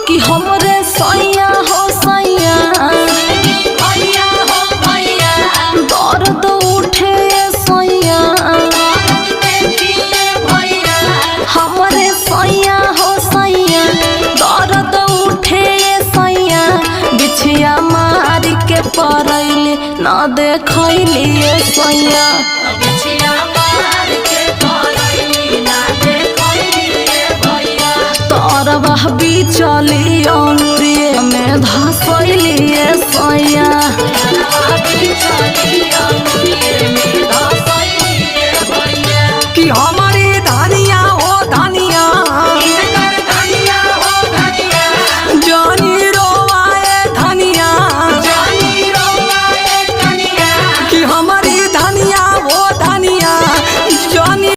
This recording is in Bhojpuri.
कि हमरे सैया हो सैया दर्द उठे सैया हमरे सैया हो सैया दर्द उठे सैया बिछिया मार के परैले ना देखैली सैया तरबह बिचली अंगुरिये में धसैली सैया।